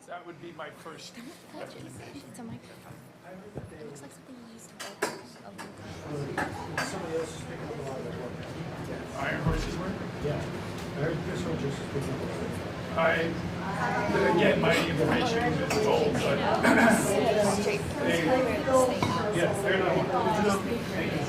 that would be my first recommendation. It's a microphone. It looks like something you used to build a logo. Somebody else is picking up a lot of their work. Iron Horses work? Yeah. I heard Chris Rogers is picking up a lot of work. Again, my information is old, but yeah, fair enough. Thank you.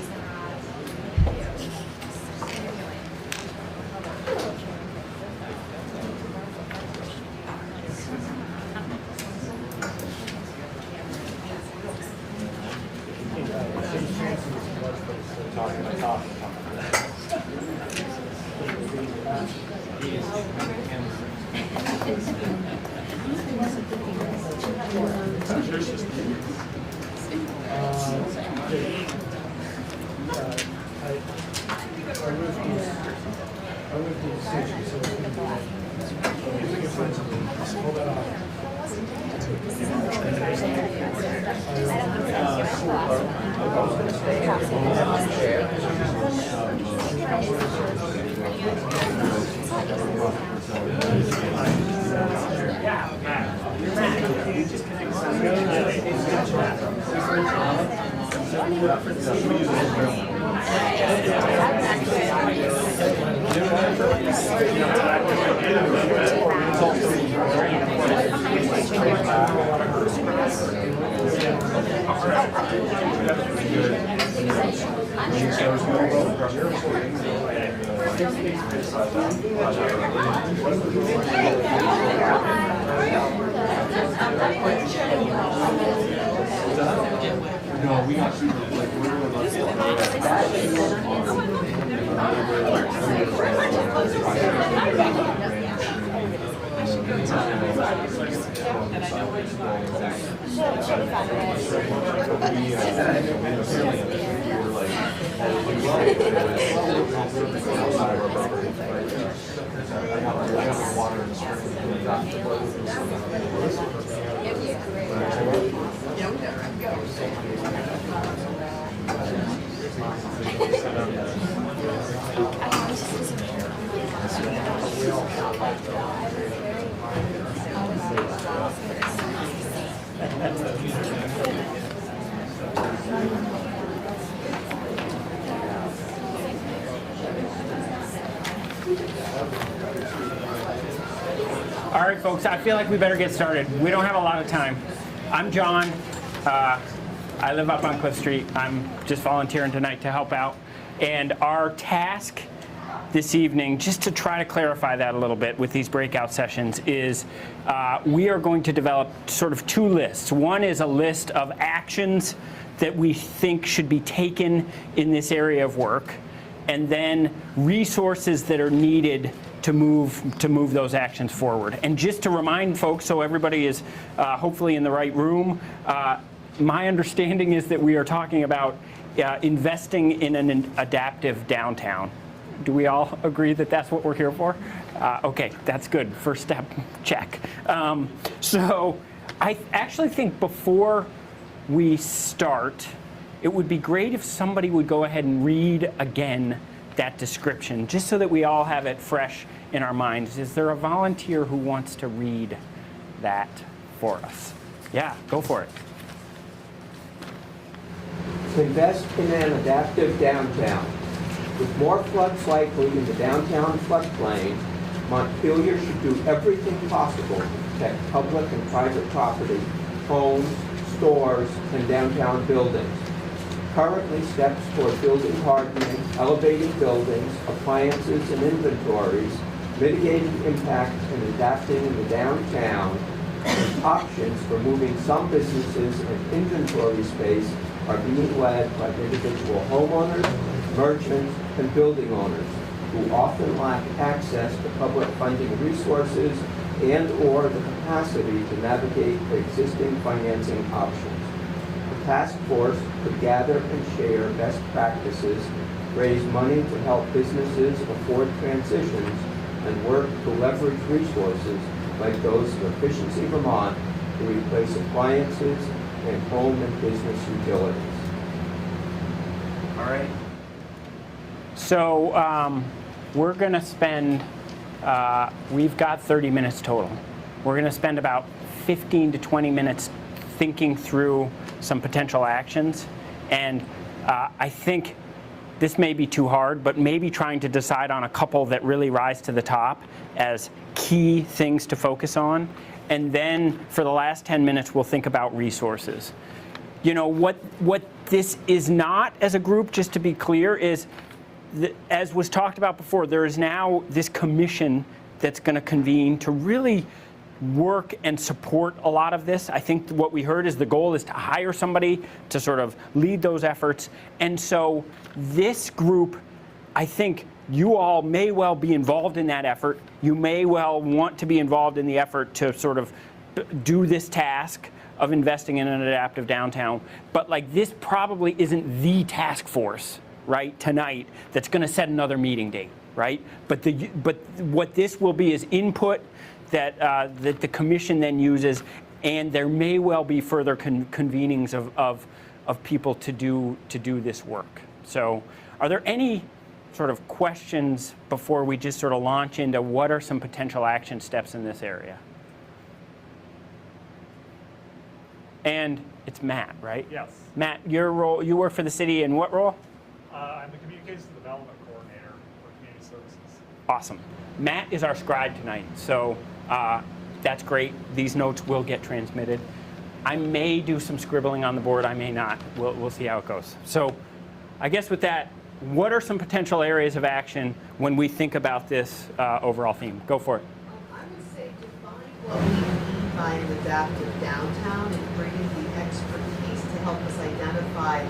No, we got like All right, folks, I feel like we better get started. We don't have a lot of time. I'm John. I live up on Cliff Street. I'm just volunteering tonight to help out. And our task this evening, just to try to clarify that a little bit with these breakout sessions, is we are going to develop sort of two lists. One is a list of actions that we think should be taken in this area of work, and then resources that are needed to move those actions forward. And just to remind folks, so everybody is hopefully in the right room, my understanding is that we are talking about investing in an adaptive downtown. Do we all agree that that's what we're here for? Okay, that's good. First step, check. So I actually think before we start, it would be great if somebody would go ahead and read again that description, just so that we all have it fresh in our minds. Is there a volunteer who wants to read that for us? Yeah, go for it. Invest in an adaptive downtown. With more floods likely in the downtown floodplain, Montpelier should do everything possible to protect public and private property, homes, stores, and downtown buildings. Currently, steps toward building hardening, elevating buildings, appliances, and inventories, mitigating impact and adapting in the downtown, and options for moving some businesses and inventory space are being led by individual homeowners, merchants, and building owners who often lack access to public funding resources and/or the capacity to navigate the existing financing options. The task force could gather and share best practices, raise money to help businesses afford transitions, and work to leverage resources like those of Efficiency Vermont to replace appliances and home and business utilities. All right. So we're going to spend, we've got 30 minutes total. We're going to spend about 15 to 20 minutes thinking through some potential actions. And I think this may be too hard, but maybe trying to decide on a couple that really rise to the top as key things to focus on. And then for the last 10 minutes, we'll think about resources. You know, what this is not as a group, just to be clear, is, as was talked about before, there is now this commission that's going to convene to really work and support a lot of this. I think what we heard is the goal is to hire somebody to sort of lead those efforts. And so this group, I think you all may well be involved in that effort. You may well want to be involved in the effort to sort of do this task of investing in an adaptive downtown. But like, this probably isn't the task force, right, tonight that's going to set another meeting date, right? But what this will be is input that the commission then uses, and there may well be further convenings of people to do this work. So, are there any sort of questions before we just sort of launch into what are some potential action steps in this area? And it's Matt, right? Yes. Matt, your role, you work for the city in what role? I'm the Communications Development Coordinator for Community Services. Awesome. Matt is our scribe tonight, so that's great. These notes will get transmitted. I may do some scribbling on the board, I may not. We'll see how it goes. So I guess with that, what are some potential areas of action when we think about this overall theme? Go for it. I would say define what we mean by an adaptive downtown and bring in the expertise to help us identify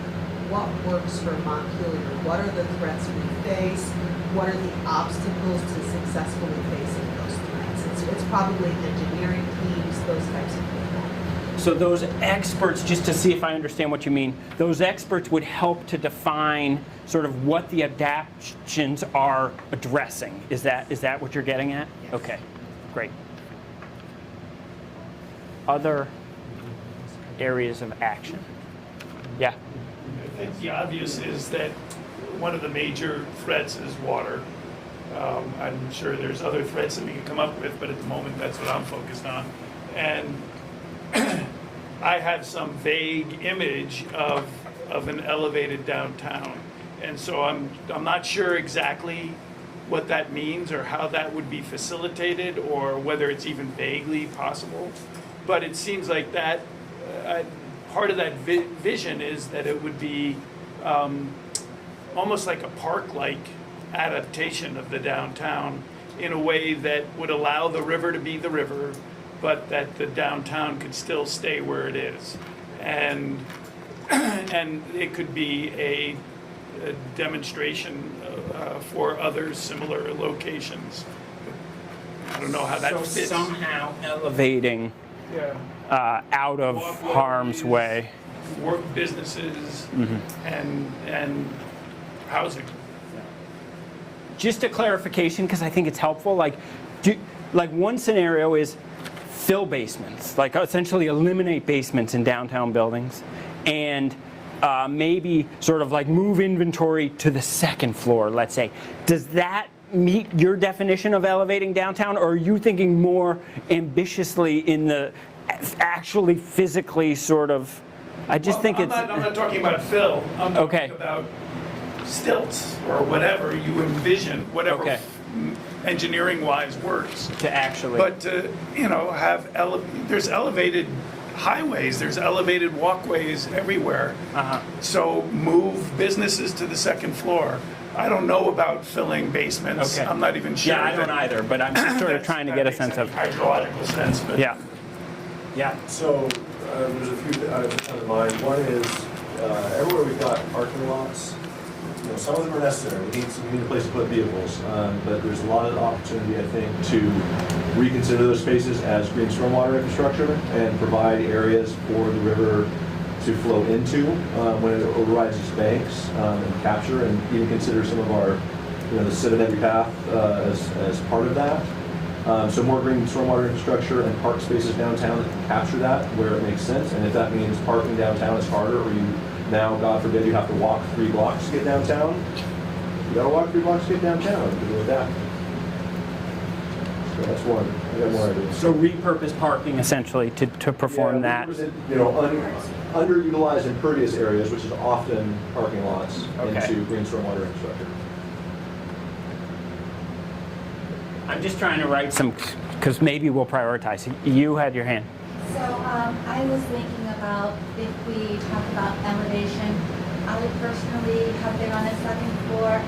what works for Montpelier. What are the threats we face? What are the obstacles to successfully facing those threats? It's probably engineering teams, those types of people. So those experts, just to see if I understand what you mean, those experts would help to define sort of what the adaptations are addressing. Is that what you're getting at? Yes. Okay, great. Other areas of action? Yeah. I think the obvious is that one of the major threats is water. I'm sure there's other threats that we can come up with, but at the moment that's what I'm focused on. And I have some vague image of an elevated downtown. And so I'm not sure exactly what that means or how that would be facilitated or whether it's even vaguely possible. But it seems like that part of that vision is that it would be almost like a park-like adaptation of the downtown in a way that would allow the river to be the river, but that the downtown could still stay where it is. And it could be a demonstration for other similar locations. I don't know how that So fits. somehow elevating Yeah. out of Walkways, harm's way. Work businesses and housing. Just a clarification, because I think it's helpful. Like one scenario is fill basements, like essentially eliminate basements in downtown buildings, and maybe sort of like move inventory to the second floor, let's say. Does that meet your definition of elevating downtown, or are you thinking more ambitiously in the actually physically sort of? I just think I'm not talking about fill. I'm talking about stilts or whatever you envision, whatever engineering-wise works. to actually. But to have there's elevated highways, there's elevated walkways everywhere. So move businesses to the second floor. I don't know about filling basements. Okay. I'm not even sure. Yeah, I don't either, but I'm just sort of trying to get a sense of. hydrological sense. But Yeah. Yeah. So there's a few that I've had in mind. One is everywhere we've got parking lots. Some of them are necessary. We need a place to put vehicles, but there's a lot of opportunity, I think, to reconsider those spaces as green stormwater infrastructure and provide areas for the river to flow into when it overrides its banks and capture, and even consider some of our, the sedentary path as part of that. So more green stormwater infrastructure and park spaces downtown that can capture that where it makes sense. And if that means parking downtown is harder, or you now, God forbid, you have to walk 3 blocks to get downtown, you gotta walk 3 blocks to get downtown to do with that. So That's one. I got more ideas. So repurpose parking essentially to perform Yeah, that. represent, underutilized impervious areas, which is often parking lots, Okay. into green stormwater infrastructure. I'm just trying to write some, because maybe we'll prioritize. You had your hand. So I was thinking about if we talk about elevation. I personally have been on a second floor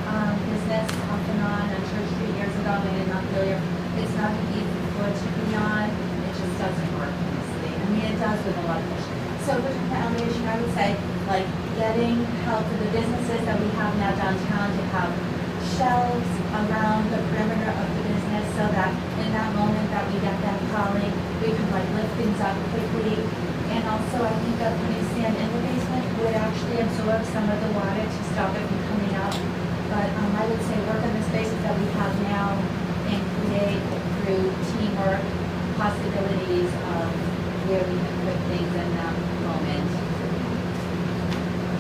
business off and on Church Street years ago when in Montpelier. It's not an easy floor to be on. It just doesn't work, honestly. I mean, it does with a lot of push. So with the elevation, I would say like getting help for the businesses that we have now downtown to have shelves around the perimeter of the business so that in that moment that we get that calling, we can like lift things up quickly. And also I think that putting sand in the basement would actually absorb some of the water to stop it from coming out. But I would say work on the spaces that we have now and create through teamwork possibilities of where we can put things in that moment.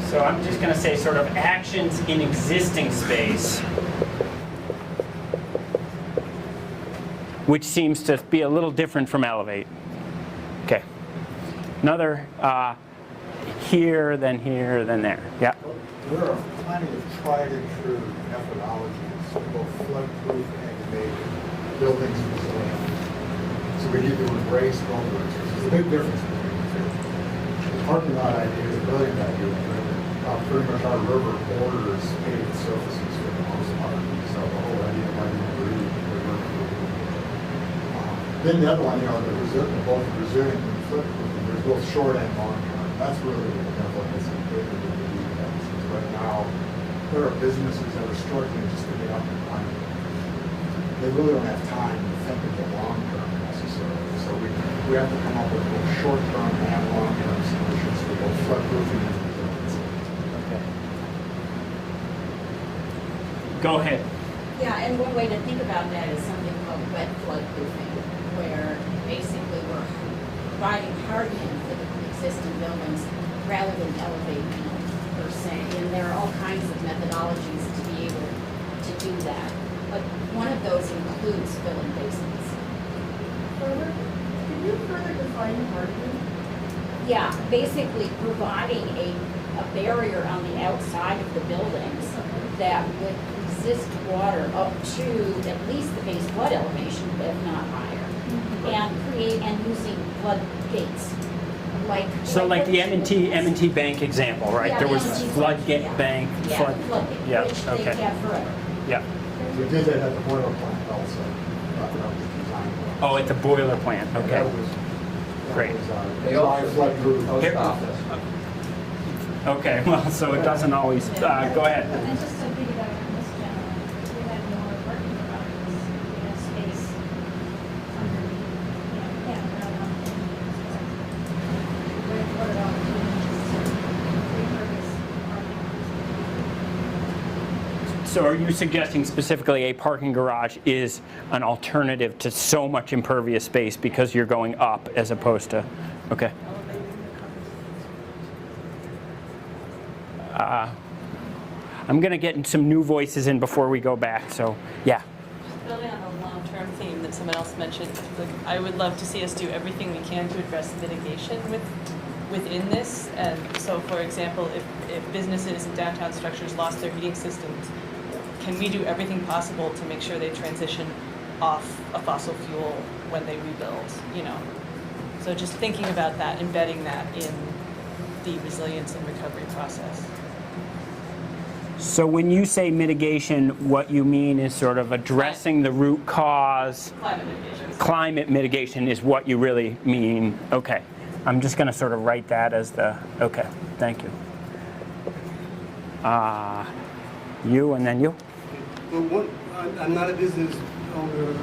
So I'm just going to say sort of actions in existing space, which seems to be a little different from elevate. Okay. Another here, then there. Yeah. There are plenty of tried and true methodologies for both floodproof and make buildings resilient. So we need to embrace both of those. There's a big difference between the two. The parking lot idea is a brilliant idea, but pretty much our river borders paved surfaces for the most part. So the whole idea might be agree with river. Then the other one, both resilient and floodproof. There's both short and long term. That's really what is included in the details. Right now, there are businesses that are struggling just to get up and running. They really don't have time to think of the long term necessarily. So we have to come up with both short term and long term solutions for both floodproofing and resiliency. Okay. Go ahead. Yeah, and one way to think about that is something called wet floodproofing, where basically we're providing hardening for the existing buildings rather than elevating them per se. And there are all kinds of methodologies to be able to do that. But one of those includes filling basements. Can you further define hardening? Yeah, basically providing a barrier on the outside of the buildings that would resist water up to at least the base flood elevation, if not higher. And using floodgates. Like the M&T Bank example, right? Yeah, There was M&T floodgate yeah. bank. Yeah, Flood. floodgate, Yeah. which Okay. they've had forever. Yeah. We did that at the boiler plant also. That was designed. Oh, at the boiler plant. Okay. That was Great. They dry also floodproof. post office. Okay. Well, so it doesn't always. Go ahead. And just to piggyback on this gentleman, if we had more parking garages, space underneath, we'd put it on repurpose parking lots. So are you suggesting specifically a parking garage is an alternative to so much impervious space because you're going up as opposed to, okay. I'm going to get some new voices in before we go back, so yeah. Building on the long-term theme that someone else mentioned, I would love to see us do everything we can to address mitigation within this. And so, for example, if businesses and downtown structures lost their heating systems, can we do everything possible to make sure they transition off a fossil fuel when they rebuild, So just thinking about that, embedding that in the resilience and recovery process. So when you say mitigation, what you mean is sort of addressing the root cause. Climate mitigation. Climate mitigation is what you really mean. Okay. I'm just going to sort of write that as the, okay, thank you. You and then you. Well, I'm not a business owner,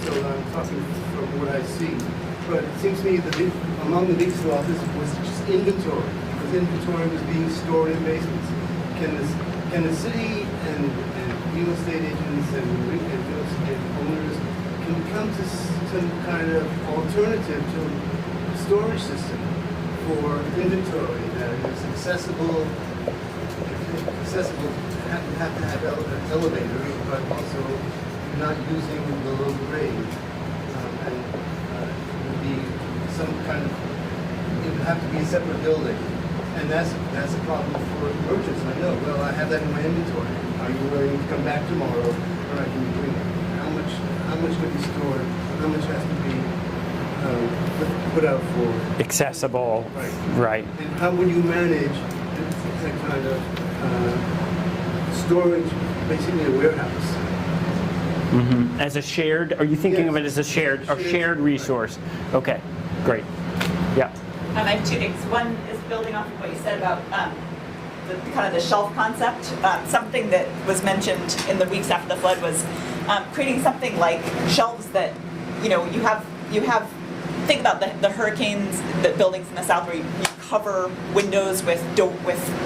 so I'm talking from what I see. But it seems to me that among the big losses was just inventory, because inventory was being stored in basements. Can the city and real estate agents and real estate owners can come to some kind of alternative to a storage system for inventory that is accessible, have to have elevators, but also not using the low grade separate building. And that's a problem for merchants. I know, well, I have that in my inventory. Are you willing to come back tomorrow, or I can bring it? How much can be stored? How much has to be put out for? Accessible. Right. And how will you manage that kind of storage, basically a warehouse? As a shared, are you thinking of it as a shared resource? Okay, great. Yeah. I have two things. One is building off of what you said about the shelf concept. Something that was mentioned in the weeks after the flood was creating something like shelves that, you have, think about the hurricanes, the buildings in the south where you cover windows with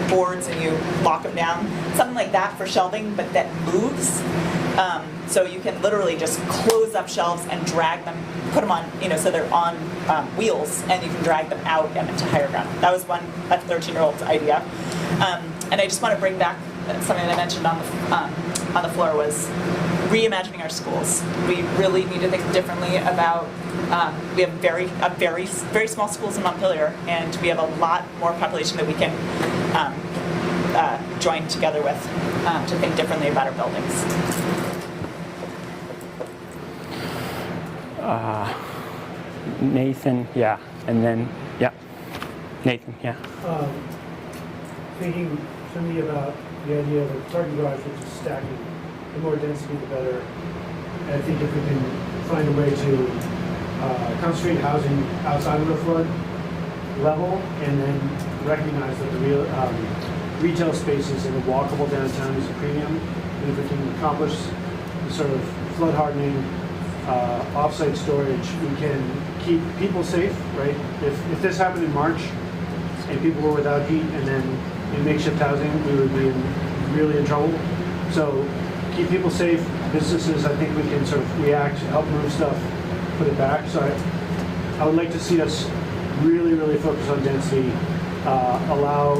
boards and you lock them down. Something like that for shelving, but that moves. So you can literally just close up shelves and drag them, put them on, so they're on wheels, and you can drag them out and into higher ground. That was a 13-year-old's idea. And I just want to bring back something that I mentioned on the floor was reimagining our schools. We really need to think differently about. We have very small schools in Montpelier, and we have a lot more population that we can join together with to think differently about our buildings. Nathan, yeah, and then, yeah. Nathan, yeah. Thinking to me about the idea of a parking garage, which is stacking, the more density, the better. And I think if we can find a way to concentrate housing outside of the flood level, and then recognize that the real retail spaces in a walkable downtown is a premium, and if we can accomplish the sort of flood hardening, off-site storage, we can keep people safe, right? If this happened in March and people were without heat and then in makeshift housing, we would be really in trouble. So keep people safe. Businesses, I think we can sort of react, help move stuff, put it back. So I would like to see us really, really focus on density, allow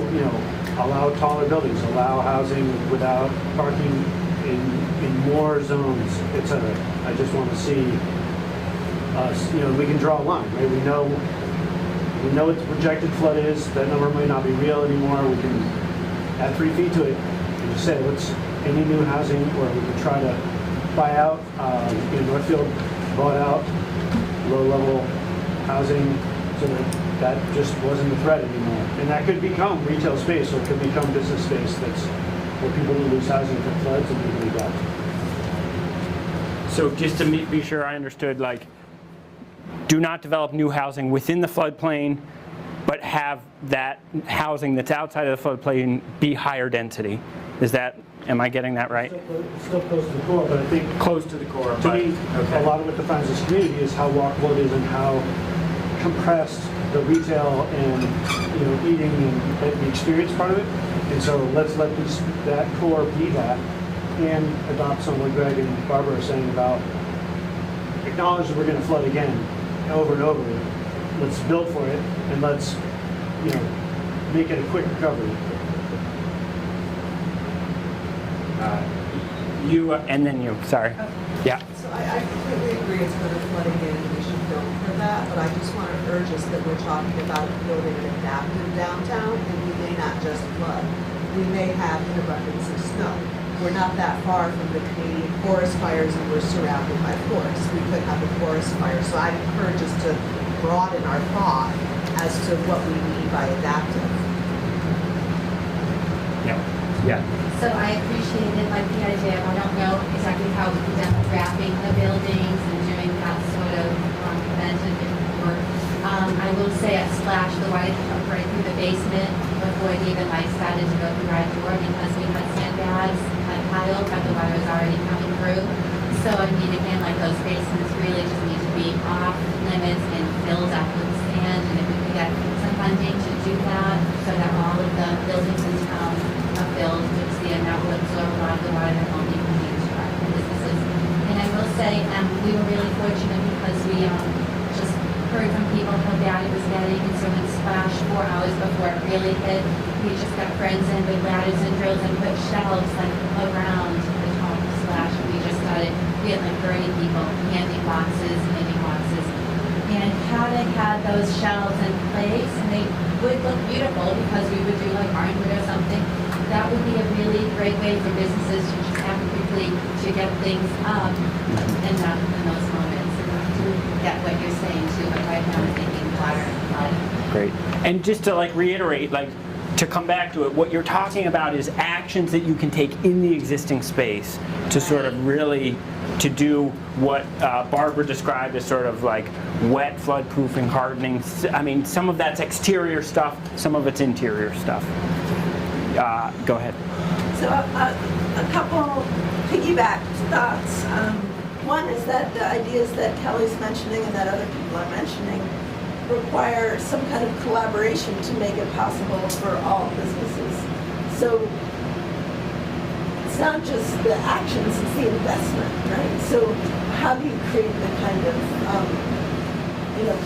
taller buildings, allow housing without parking in more zones, etc. I just want to see us, we can draw a line, right? We know what the projected flood is. That number might not be real anymore. We can add 3 feet to it and just say, any new housing, or we can try to buy out, Northfield bought out low-level housing so that just wasn't a threat anymore. And that could become retail space, or it could become business space that's where people lose housing from floods and people need that. So just to be sure I understood, do not develop new housing within the floodplain, but have that housing that's outside of the floodplain be higher density. Am I getting that right? Still close to the core, but I think Close to the core. to me, a lot of what defines this community is how walkable it is and how compressed the retail and eating and the experience part of it. And so let's let that core be that, and adopt some of what Greg and Barbara are saying about acknowledge that we're going to flood again, over and over. Let's build for it, and let's make it a quick recovery. You and then you. Sorry. Yeah. So I completely agree it's going to flood again and we should build for that, but I just want to urge us that we're talking about building an adaptive downtown, and we may not just flood. We may have an abundance of snow. We're not that far from the Canadian forest fires, and we're surrounded by forests. We could have a forest fire. So I'd encourage us to broaden our thought as to what we mean by adaptive. Yeah. So I appreciated the idea. I don't know exactly how we can demographing the buildings and doing that sort of preventative work. I will say at Splash, the water came right through the basement before it even started to go through our door, because we had sandbags piled, but the water was already coming through. So again, those basements really just need to be off limits and filled up with sand. And if we could get some funding to do that, so that all of the buildings in town are filled with sand, that will absorb a lot of the water that won't be used by businesses. And I will say, we were really fortunate because we just heard from people how bad it was getting, and so when Splash 4 hours before it really hit, we just got friends in with ladders and drills and put shelves around the top of Splash. And we just started, we had 30 people handing boxes, and had they had those shelves in place, and would look beautiful because we would do like ironwood or something. That would be a really great way for businesses to just have quickly to get things up and not in those moments. And I do get what you're saying too, but right now I'm thinking water and flood. Great. And just to like reiterate, like to come back to it, what you're talking about is actions that you can take in the existing space to sort of really to do what Barbara described as sort of like wet floodproofing, hardening. I mean, some of that's exterior stuff, some of it's interior stuff. Go ahead. So a couple piggyback thoughts. One is that the ideas that Kelly's mentioning and that other people are mentioning require some kind of collaboration to make it possible for all businesses. So it's not just the actions, it's the investment, right? So how do you create the kind of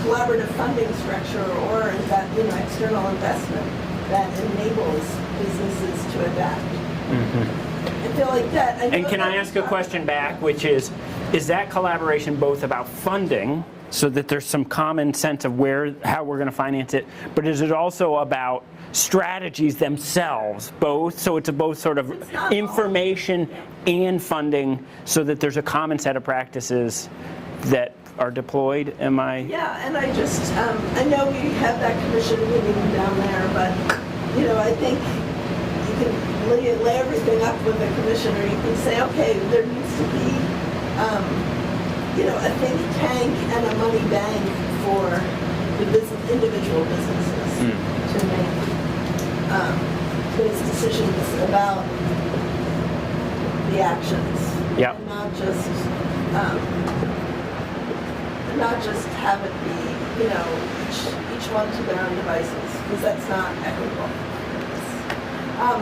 collaborative funding structure or external investment that enables businesses to adapt? I feel like that. And can I ask a question back, which is that collaboration both about funding, so that there's some common sense of how we're going to finance it, but is it also about strategies themselves, both? So it's both sort of information and funding, so that there's a common set of practices that are deployed. Am I? Yeah, and I just I know we have that commission meeting down there, but I think you can lay everything up with the commissioner. You can say, okay, there needs to be a think tank and a money bank for the individual businesses to make those decisions about the actions. Yep. And not just have it be, each one to their own devices, because that's not equitable.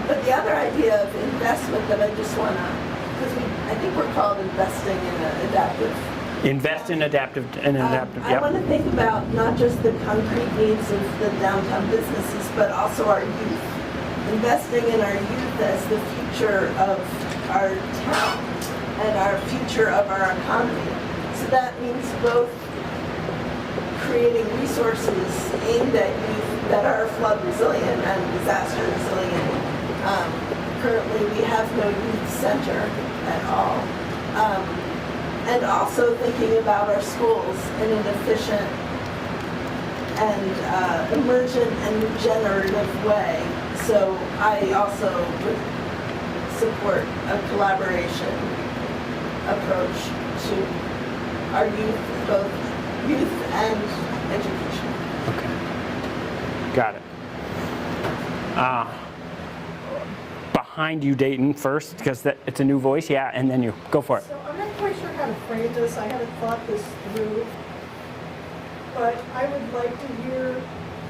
But the other idea of investment that I just want to, because I think we're called investing in an adaptive. Invest in adaptive I want to think about not just the concrete needs of the downtown businesses, but also our youth. Investing in our youth as the future of our town and our future of our economy. So that means both creating resources aimed at youth that are flood resilient and disaster resilient. Currently, we have no youth center at all. And also thinking about our schools in an efficient and emergent and regenerative way. So I also would support a collaboration approach to our youth, both youth and education. Okay. Got it. Behind you, Dayton, first, because it's a new voice. Yeah, and then you. Go for it. So I'm not quite sure how to frame this. I haven't thought this through. But I would like to hear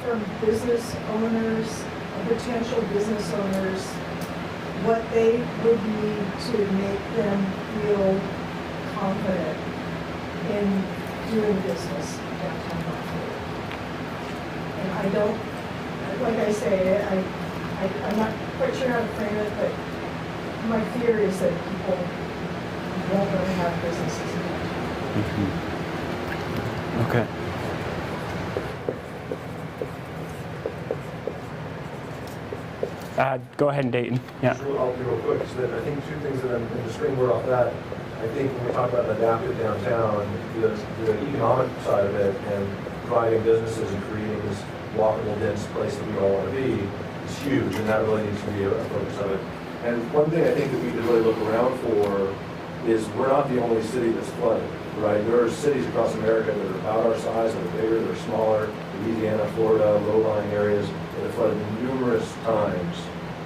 from business owners, potential business owners, what they would need to make them feel confident in doing business downtown Montpelier. And I don't, like I say, I'm not quite sure how to frame it, but my fear is that people won't really have businesses in downtown. Mm-hmm. Okay. Go ahead, Dayton. Yeah. I'll be real quick. So I think two things that I'm going to springboard off that. I think when we talk about an adaptive downtown, the economic side of it and providing businesses and creating this walkable, dense place that we all want to be is huge, and that really needs to be a focus of it. And one thing I think that we could really look around for is we're not the only city that's flooded, right? There are cities across America that are about our size, that are bigger, that are smaller, Louisiana, Florida, low-lying areas that have flooded numerous times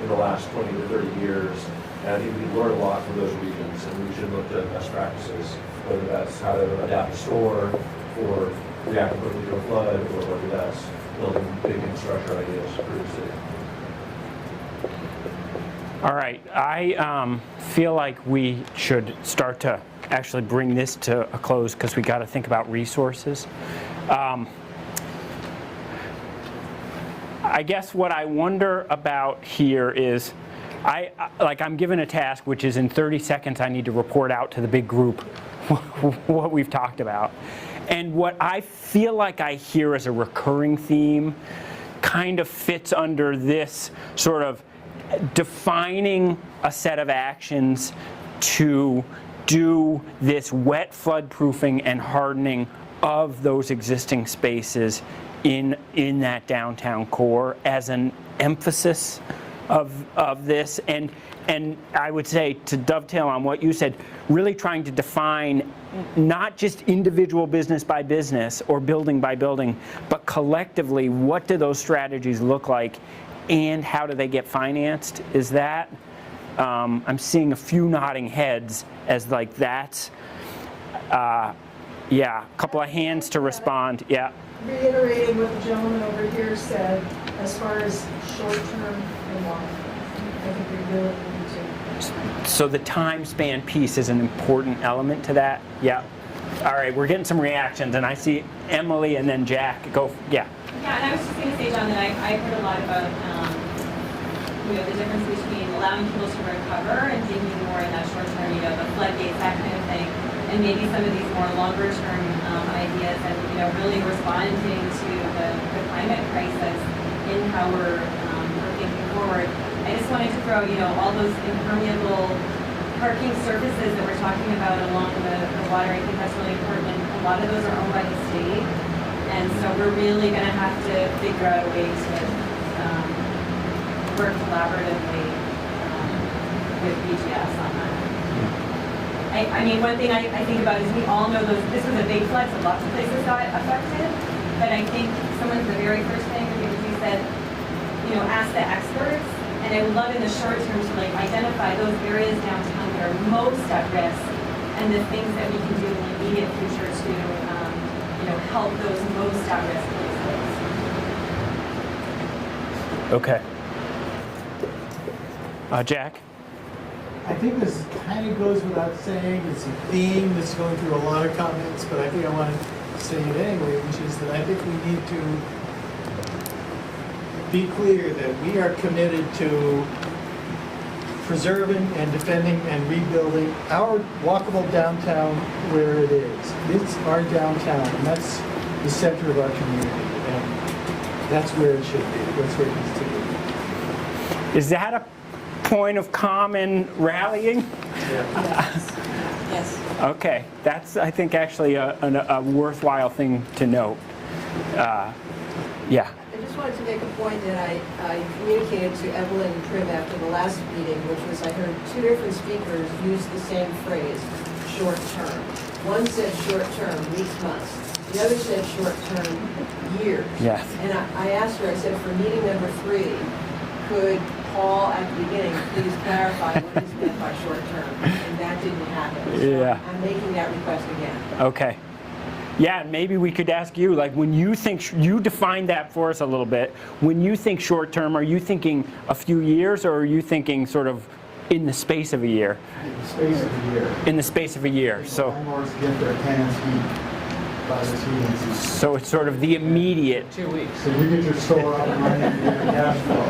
in the last 20 to 30 years. And I think we can learn a lot from those regions, and we should look to best practices, whether that's how to adapt a store or reacting quickly to a flood, or whether that's building big infrastructure ideas for the city. All right. I feel like we should start to actually bring this to a close because we got to think about resources. I guess what I wonder about here is, I'm given a task, which is in 30 seconds I need to report out to the big group what we've talked about. And what I feel like I hear as a recurring theme kind of fits under this sort of defining a set of actions to do this wet floodproofing and hardening of those existing spaces in that downtown core as an emphasis of this. And I would say, to dovetail on what you said, really trying to define not just individual business by business or building by building, but collectively, what do those strategies look like and how do they get financed? Is that, I'm seeing a few nodding heads as like that's, yeah, a couple of hands to respond, yeah. Reiterating what the gentleman over here said, as far as short-term and long-term, I think we really need to. So the time span piece is an important element to that, yeah. All right, we're getting some reactions, and I see Emily and then Jack. Go, yeah. Yeah, and I was just going to say, John, that I've heard a lot about, the difference between allowing people to recover and thinking more in that short term, the floodgates, that kind of thing, and maybe some of these more longer term ideas, and really responding to the climate crisis in how we're thinking forward. I just wanted to throw, all those impermeable parking surfaces that we're talking about along the water. I think that's really important. And a lot of those are owned by the state. And so we're really going to have to figure out a way to work collaboratively with BGS on that. I mean, one thing I think about is we all know this was a big flood, so lots of places got affected. But I think someone, the very first thing, you said, ask the experts. And I would love in the short term to identify those areas downtown that are most at risk and the things that we can do in the immediate future to help those most at risk places. Okay. Jack? I think this kind of goes without saying. It's a theme that's going through a lot of comments, but I think I want to say it anyway, which is that I think we need to be clear that we are committed to preserving and defending and rebuilding our walkable downtown where it is. It's our downtown, and that's the center of our community, and that's where it should be. That's where it needs to be. Is that a point of common rallying? Yes. Yes. Okay, that's, I think, actually a worthwhile thing to note. Yeah. I just wanted to make a point that I communicated to Evelyn and Triv after the last meeting, which was I heard two different speakers use the same phrase, short term. One said short term, weeks, months. The other said short term, years. Yes. And I asked her, I said, for meeting number 3, could Paul at the beginning please clarify what is meant by short term? And that didn't happen. So Yeah. I'm making that request again. Okay. Yeah, maybe we could ask you, like, when you think, you define that for us a little bit. When you think short term, are you thinking a few years, or are you thinking sort of in the space of a year? In the space of a year. In the space of a year, so. Landlords get their tenants heat by this heating season. So it's sort of the immediate. 2 weeks. So you get your store up and running, you get the cash flow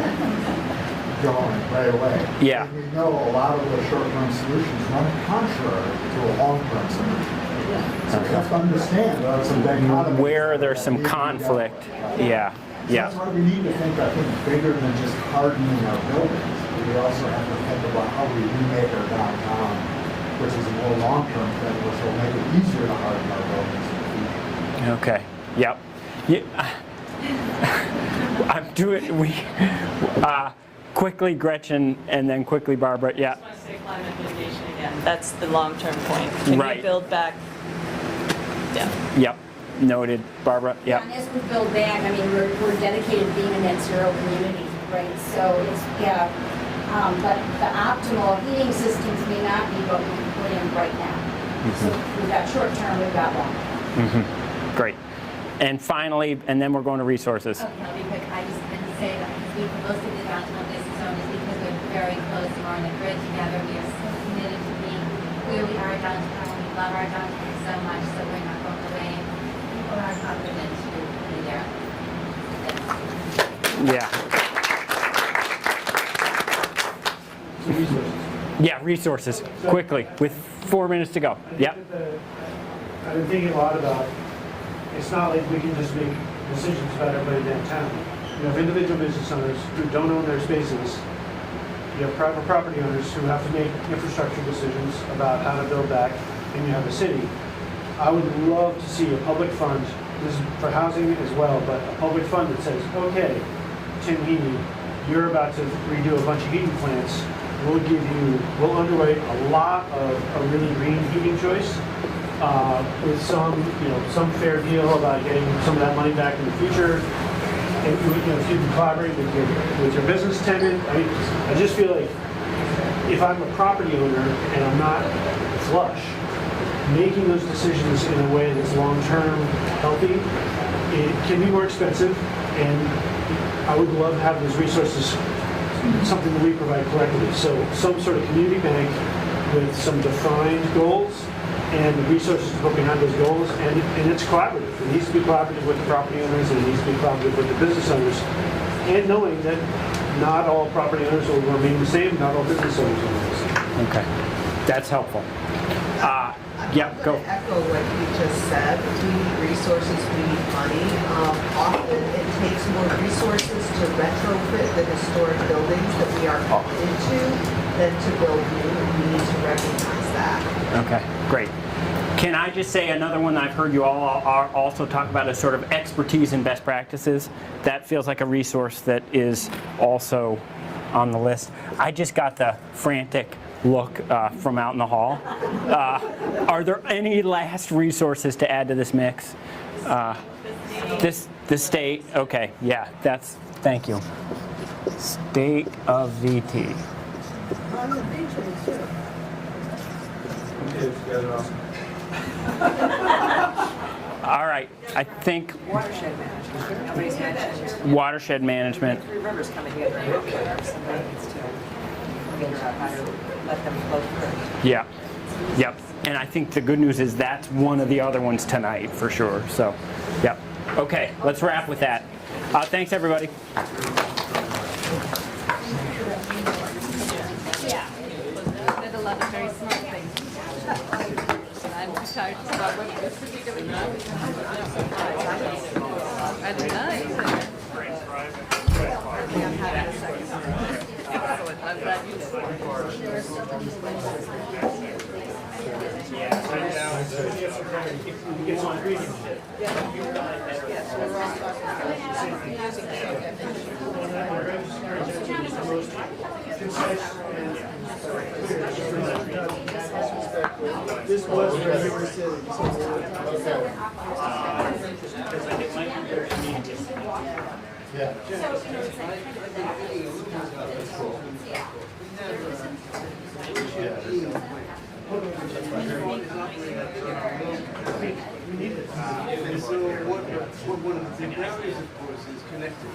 going right away. Yeah. And we know a lot of the short-term solutions run contrary to a long-term solution. So we have to understand there are some dichotomies. Where there's some conflict. Yeah. So Yeah. that's why we need to think, I think, bigger than just hardening our buildings. We also have to think about how we remake our downtown, which is a more long-term thing, which will make it easier to harden our buildings in the future. Okay. Yep. Yeah. I'm doing. Quickly Gretchen, and then quickly Barbara. Yeah. I just want to say climate mitigation again. That's the long-term point. Can Right. we build back? Yeah. Yep. Noted. Barbara. Yep. And as we build back, I mean, we're dedicated to being a net zero community, right? So it's, but the optimal heating systems may not be what we can put in right now. So we've got short term, we've got long term. Great. And finally, and then we're going to resources. Okay, I'll be quick. I just wanted to say that we, most of the downtown business owners, because we're very close and we're on the grid together, we are so committed to being where we are downtown. We love our downtown so much, so we're not going away. People are confident to be there. Yeah. Yeah, resources. Quickly, with 4 minutes to go. Yep. I've been thinking a lot about, it's not like we can just make decisions about everybody downtown. You have individual business owners who don't own their spaces. You have private property owners who have to make infrastructure decisions about how to build back, and you have a city. I would love to see a public fund, this is for housing as well, but a public fund that says, okay, Tim Heaney, you're about to redo a bunch of heating plants. We'll underwrite a lot of a really green heating choice with some fair deal about getting some of that money back in the future. And if you can collaborate with your business tenant, I just feel like if I'm a property owner and I'm not flush, making those decisions in a way that's long-term healthy, it can be more expensive, and I would love to have those resources, something that we provide collectively. So some sort of community bank with some defined goals and the resources to put behind those goals, and it's collaborative. It needs to be collaborative with the property owners, and it needs to be collaborative with the business owners, and knowing that not all property owners will remain the same, not all business owners will remain the same. Okay, that's helpful. I'm going to echo what you just said. We need resources, we need money. Often it takes more resources to retrofit the historic buildings that we are into than to build new, and we need to recognize that. Okay, great. Can I just say another one I've heard you all also talk about is sort of expertise and best practices. That feels like a resource that is also on the list. I just got the frantic look from out in the hall. Are there any last resources to add to this mix? The state, okay, yeah, thank you. State of VT. On the beaches, too. All right, I think Watershed management. Nobody's mentioned. watershed management. Three rivers coming together in Montpelier. Somebody needs to figure out how to let them flow through. Yeah, yep. And I think the good news is that's one of the other ones tonight for sure. So, yep. Okay, let's wrap with that. Thanks, everybody. Yeah. Did a lot of very smart things. I'm tired to start with this particular I did not. Excellent. I'm glad you This was where we were sitting. Yeah. And so what one of the big barriers, of course, is connected.